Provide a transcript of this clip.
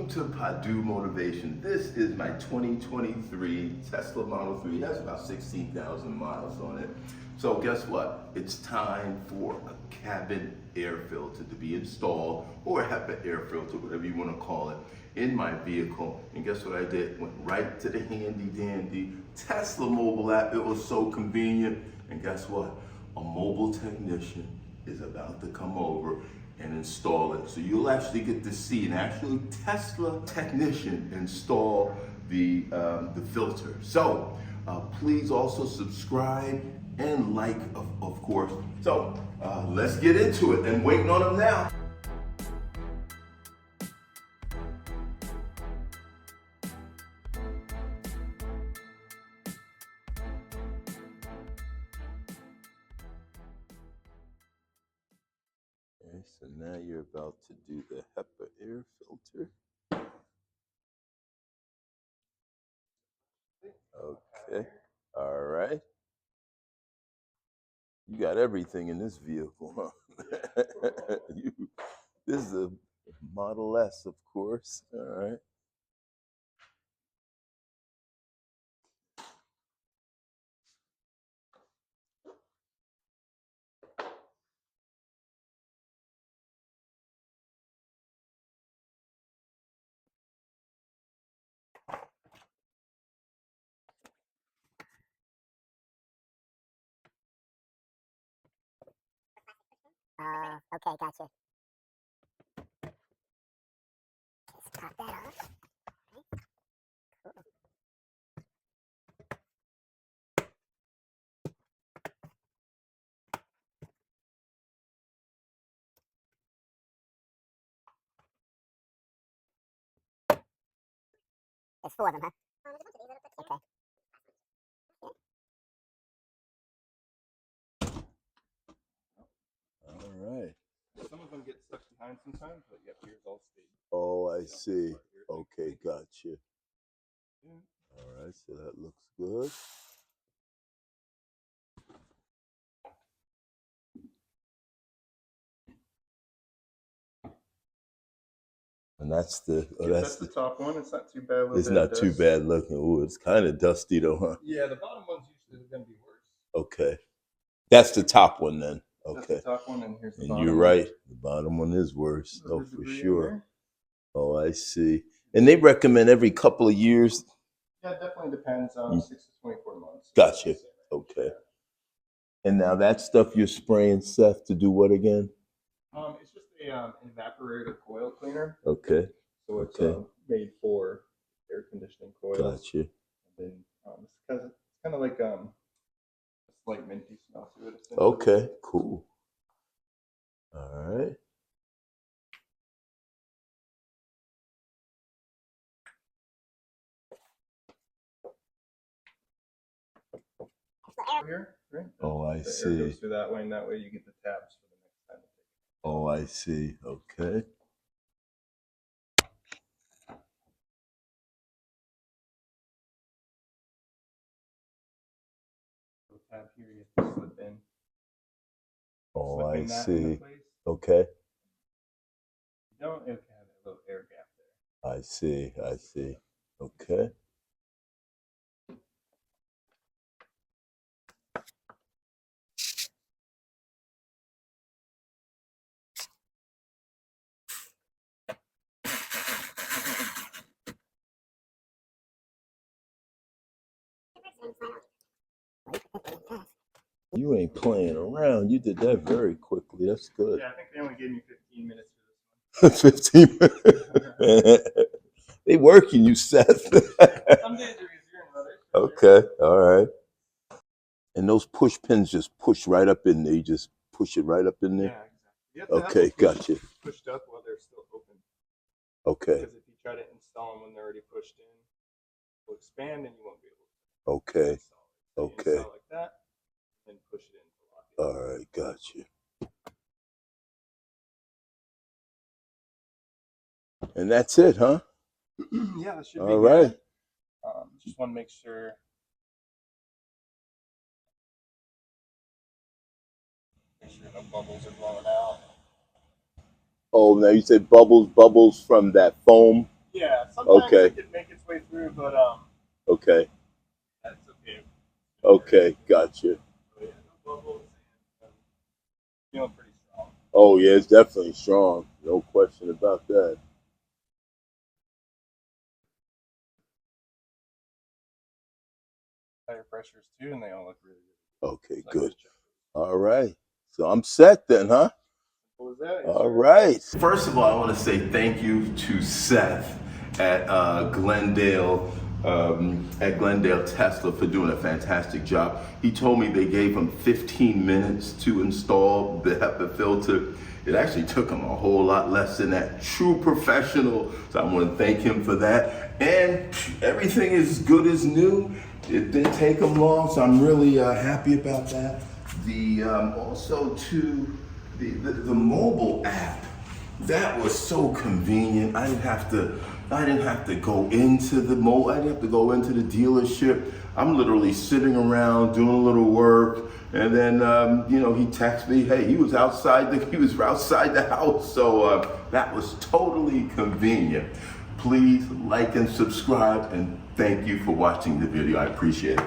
Welcome to Padu Motivation. This is my 2023 Tesla Model 3. It has about 16,000 miles on it. So guess what? It's time for a cabin air filter to be installed, or a HEPA air filter, whatever you want to call it, in my vehicle. And guess what I did? Went right to the handy dandy Tesla mobile app. It was so convenient. And guess what? A mobile technician is about to come over and install it. So you'll actually get to see an actual Tesla technician install the filter. So please also subscribe and like, of course. So let's get into it. And waiting on them now. Okay, so now you're about to do the HEPA air filter. Okay, all right. You got everything in this vehicle, huh? This is a Model S, of course. All right. Okay, gotcha. Let's top that off. There's four of them, huh? Okay. All right. Some of them get stuck behind sometimes, but yep, here's all stayed. Oh, I see. Okay, gotcha. All right, so that looks good. And that's the that's the top one. It's not too bad. It's not too bad looking. Ooh, it's kind of dusty though, huh? Yeah, the bottom one's usually going to be worse. Okay, that's the top one then. Okay, that's the top one, and here's the and bottom you're one. right. The bottom one is worse. There's Oh, a for debris in sure. there. Oh, I see. And they recommend every couple of years. Yeah, it definitely depends on 6 to 24 months. Gotcha. Okay. And now that stuff you're spraying, Seth, to do what again? It's just a evaporator coil cleaner. Okay. So it's Okay. made for air conditioning coils. Gotcha. And then it's kind of like a slight minty smell to it. Okay, cool. All right. Here, right? Oh, I the see. Air goes through that way, and that way you get the tabs for the next time. Oh, I see. Okay. The tab here you have to slip in. Oh, Slip I in that see. into place. Okay. You don't, it can have a little air gap there. I see. I see. Okay. You ain't playing around. You did that very quickly. That's good. Yeah, I think they only gave me 15 minutes for this one. 15 minutes. They working you, Seth. Some days are easier than others. Okay. All right. And those push pins just push right up in there. You just push it right up in there? Yeah, exactly. Okay, gotcha. Pushed up while they're still open. Okay. Because if you try to install them when they're already pushed in, they'll expand and you won't be able to Okay. install it. So Okay. you install like that and push it in to lock it. All right, gotcha. And that's it, huh? Yeah, that should be all right. good. Just want to make sure. Make sure no bubbles are blowing out. Oh, now you said bubbles from that foam? Yeah, sometimes Okay. it can make its way through, but Okay. that's okay. Okay. Gotcha. So, yeah, no bubbles, and feeling pretty strong. Oh yeah, it's definitely strong. No question about that. Tire pressures too, and they all look really good. Okay, So good. check. All right. So I'm set then, huh? What was that? All right. First of all, I want to say thank you to Seth at Glendale Tesla for doing a fantastic job. He told me they gave him 15 minutes to install the HEPA filter. It actually took him a whole lot less than that. True professional. So I want to thank him for that. And everything is good as new. It didn't take him long, so I'm really happy about that. Also to the mobile app, that was so convenient. I didn't have to go into the I didn't have to go into the dealership. I'm literally sitting around doing a little work, and then he texted me, hey, he was outside the house. So that was totally convenient. Please like and subscribe, and thank you for watching the video. I appreciate it.